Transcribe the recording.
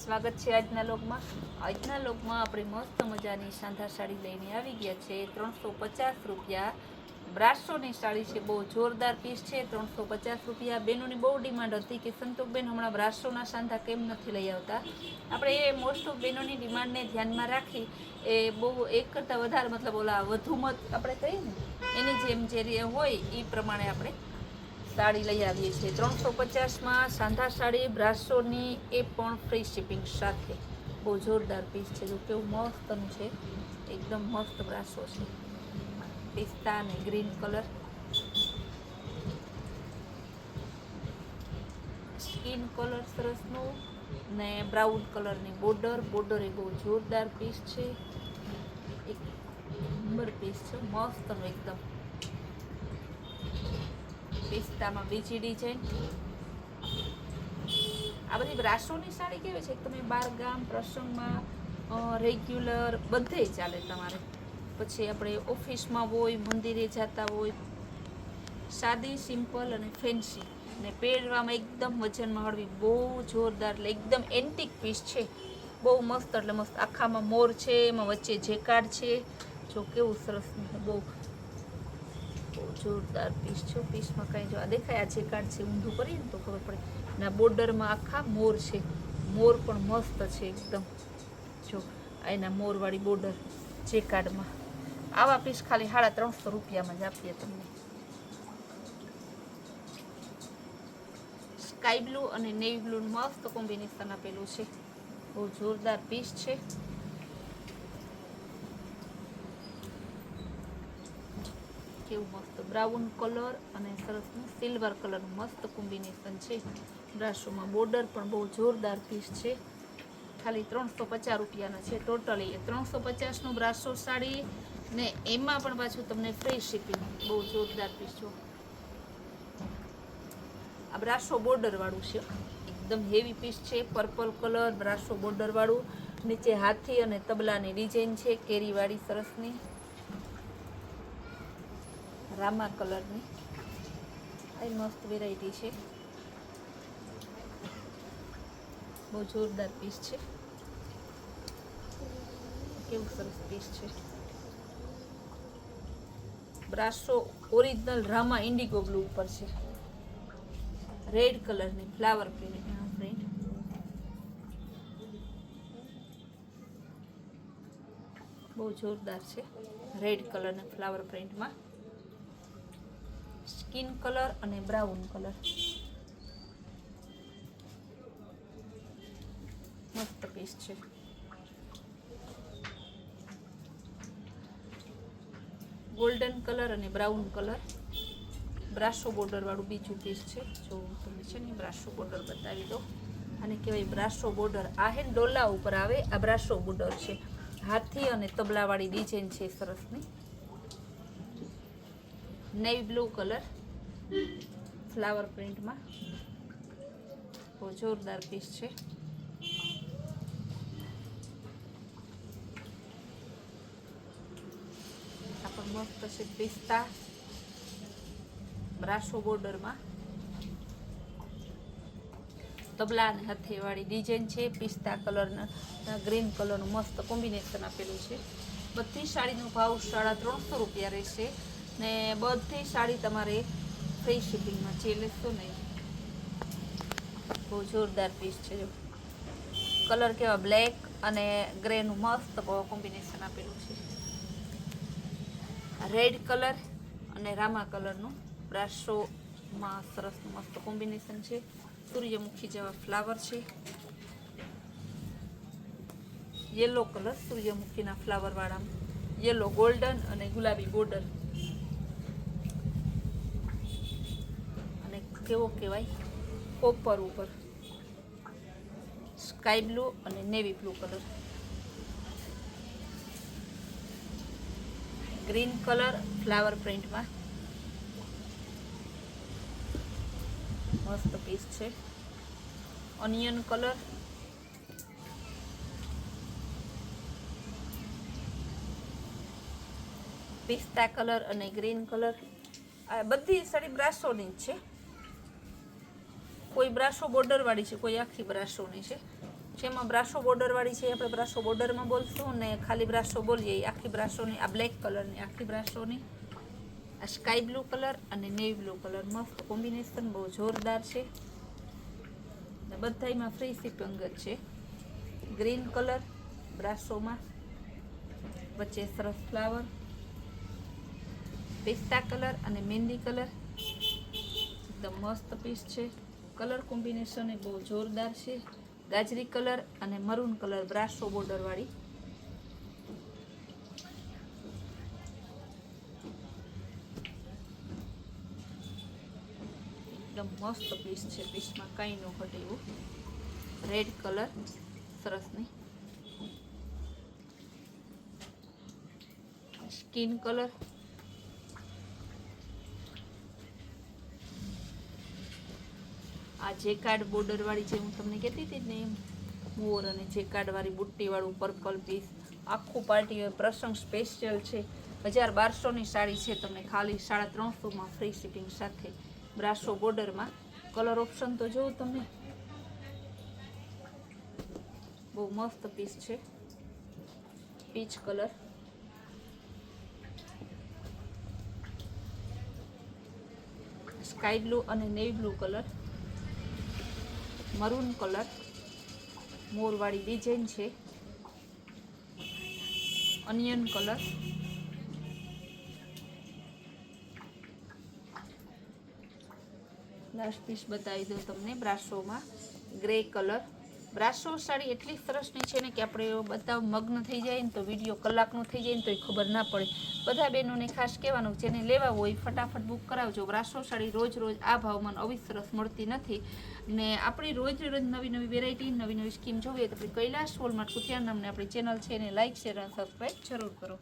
સ્વાગત છે આજના લોકમાં આપણે મસ્ત મજાની શાનદાર સાડી લઈને આવી ગયા છે 350 રૂપિયા બ્રાસોની સાડી છે બહુ જોરદાર પીસ છે 350 રૂપિયા બેનોની બહુ ડિમાન્ડ હતી કે સંતોષબેન હમણાં બ્રાસોના સાંધા કેમ નથી લઈ આવતા આપણે એ મોસ્ટ ઓફ બેનોની ડિમાન્ડને ધ્યાનમાં રાખી એ બહુ એક કરતાં વધારે મતલબ ઓલા વધુ મત આપણે કહીએ ને એની જેમ જે હોય એ પ્રમાણે આપણે સાડી લઈ આવીએ છીએ 350માં સાંધા સાડી બ્રાસોની એ પણ ફ્રી શિપિંગ સાથે બહુ જોરદાર પીસ છે જો કેવું મસ્તનું છે એકદમ મસ્ત બ્રાસો છે પિસ્તા અને ગ્રીન કલર સ્કિન કલર સરસનું ને બ્રાઉન કલરની બોર્ડર એ બહુ જોરદાર પીસ છે એક નંબર પીસ છે મસ્તનું એકદમ પિસ્તામાં બીજી ડિઝાઇન આ બધી બ્રાસોની સાડી કેવી છે તમે બાર ગામ પ્રસંગમાં રેગ્યુલર બધે ચાલે તમારે પછી આપણે ઓફિસમાં હોય મંદિરે જતા હોય સાદી સિમ્પલ અને ફેન્સી ને પહેરવામાં એકદમ વજનમાં હળવી બહુ જોરદાર એટલે એકદમ એન્ટિક પીસ છે બહુ મસ્ત એટલે મસ્ત આખામાં મોર છે એમાં વચ્ચે જેકાર્ડ છે જો કેવું સરસ બહુ જોરદાર પીસ છે પીસમાં કાંઈ જો આ દેખાય આ જેકાર્ડ છે ઊંધું કરીએ ને તો ખબર પડે ના બોર્ડરમાં આખા મોર છે મોર પણ મસ્ત છે એકદમ જો એના મોરવાળી બોર્ડર જેકાર્ડમાં આવા પીસ ખાલી 350 રૂપિયામાં જ આપીએ તમને સ્કાય બ્લુ અને નેવી બ્લુ મસ્ત કોમ્બિનેશન આપેલું છે બહુ જોરદાર પીસ છે કેવું મસ્ત બ્રાઉન કલર અને સરસનું સિલ્વર કલરનું મસ્ત કોમ્બિનેશન છે બ્રાસોમાં બોર્ડર પણ બહુ જોરદાર પીસ છે ખાલી 350 રૂપિયાના છે ટોટલી 350નું બ્રાસો સાડી ને એમાં પણ પાછું તમને ફ્રી શિપિંગ બહુ જોરદાર પીસ છો આ બ્રાસો બોર્ડર વાળું છે એકદમ હેવી પીસ છે પર્પલ કલર બ્રાસો બોર્ડર વાળું નીચે હાથી અને તબલાની ડિઝાઇન છે કેરીવાળી સરસની રામા કલરની આ મસ્ત વેરાયટી છે બહુ જોરદાર પીસ છે કેવું સરસ પીસ છે brasso original Rama Indigo blue ઉપર છે રેડ કલરની ફ્લાવર પ્રિન્ટ બહુ જોરદાર છે રેડ કલરના ફ્લાવર પ્રિન્ટમાં સ્કિન કલર અને બ્રાઉન કલર મસ્ત પીસ છે ગોલ્ડન કલર અને બ્રાઉન કલર બ્રાસો બોર્ડર વાળું બીજું પીસ છે જો તમને છે ને બ્રાસો બોર્ડર બતાવી દો અને કહેવાય બ્રાસો બોર્ડર આ હે ડોલા ઉપર આવે આ બ્રાસો બોર્ડર છે હાથી અને તબલાવાળી ડિઝાઇન છે સરસની નેવી બ્લુ કલર ફ્લાવર પ્રિન્ટમાં બહુ જોરદાર પીસ છે આ પણ મસ્ત છે પિસ્તા બ્રાસો બોર્ડરમાં તબલા અને હાથેવાળી ડિઝાઇન છે પિસ્તા કલરના ગ્રીન કલરનું મસ્ત કોમ્બિનેશન આપેલું છે બધી સાડીનો ભાવ 350 રૂપિયા રહેશે ને બધી સાડી તમારે ફ્રી શિપિંગમાં જે લેશો ને બહુ જોરદાર પીસ છે જો કલર કેવા બ્લેક અને ગ્રેનું મસ્ત કોમ્બિનેશન આપેલું છે રેડ કલર અને રામા કલરનું બ્રાસોમાં સરસ મસ્ત કોમ્બિનેશન છે સૂર્યમુખી જેવા ફ્લાવર છે યલો કલર સૂર્યમુખીના ફ્લાવર વાળા યલો ગોલ્ડન અને ગુલાબી બોર્ડર અને કેવો કહેવાય કોપર ઉપર સ્કાય બ્લુ અને navy blue colour green colour flower પ્રિન્ટમાં મસ્ત પીસ છે ઓનિયન કલર પિસ્તા કલર અને ગ્રીન કલર આ બધી સાડી બ્રાસોની જ છે કોઈ બ્રાસો બોર્ડર વાળી છે કોઈ આખી બ્રાસોની છે જેમાં બ્રાસો બોર્ડરવાળી છે, આપણે બ્રાસો બોર્ડરમાં બોલશું ને ખાલી બ્રાસો બોલીએ એ આખી બ્રાસોની, આ બ્લેક કલરની આખી બ્રાસોની, આ સ્કાય બ્લુ કલર અને નેવી બ્લુ કલર, મસ્ત કોમ્બિનેશન, બહુ જોરદાર છે ને બધાયમાં ફ્રી શિપિંગ જ છે. ગ્રીન કલર બ્રાસોમાં, વચ્ચે સરસ ફ્લાવર, પિસ્તા કલર અને મહેંદી કલર, એકદમ મસ્ત પીસ છે. કલર કોમ્બિનેશન એ બહુ જોરદાર છે. ગાજરી કલર અને મરૂન કલર બ્રાસો બોર્ડરવાળી, એકદમ મસ્ત પીસ છે, પીસમાં કાંઈ ન ઘટે એવું. રેડ કલર સરસની, સ્કિન કલર, આ જેકાર્ડ બોર્ડરવાળી જે હું તમને કહેતી હતી ને એમ, મોર અને જેકાર્ડવાળી બુટ્ટીવાળું પર્પલ પીસ, આખું પાર્ટી પ્રસંગ સ્પેશિયલ છે. 1200ની સાડી છે, તમને ખાલી 350માં ફ્રી શિપિંગ સાથે બ્રાસો બોર્ડરમાં. કલર ઓપ્શન તો જોઉં તમે, બહુ મસ્ત પીસ છે. પીચ કલર, સ્કાય બ્લુ અને navy blue colour, maroon colour, મોરવાળી ડિઝાઇન છે, અનિયન કલર, લાસ્ટ પીસ બતાવી દઉં તમને બ્રાસોમાં, ગ્રે કલર. બ્રાસો સાડી એટલી સરસની છે ને કે આપણે બતાવ મગ્ન થઈ જાય ને તો વિડીયો કલાકનો થઈ જાય ને તો એ ખબર ના પડે. બધા બહેનોને ખાસ કહેવાનું, જેને લેવા હોય ફટાફટ બુક કરાવજો. બ્રાસો સાડી રોજ રોજ આ ભાવમાં આવી સરસ મળતી નથી ને આપણી રોજ રોજ નવી નવી વેરાયટી, નવી નવી સ્કીમ જોઈએ તો આપણે કૈલાશ વોલમાર્ટ કુતિયાણા નામની આપણી ચેનલ છે એને લાઇક, શેર અને સબસ્ક્રાઈબ જરૂર કરો.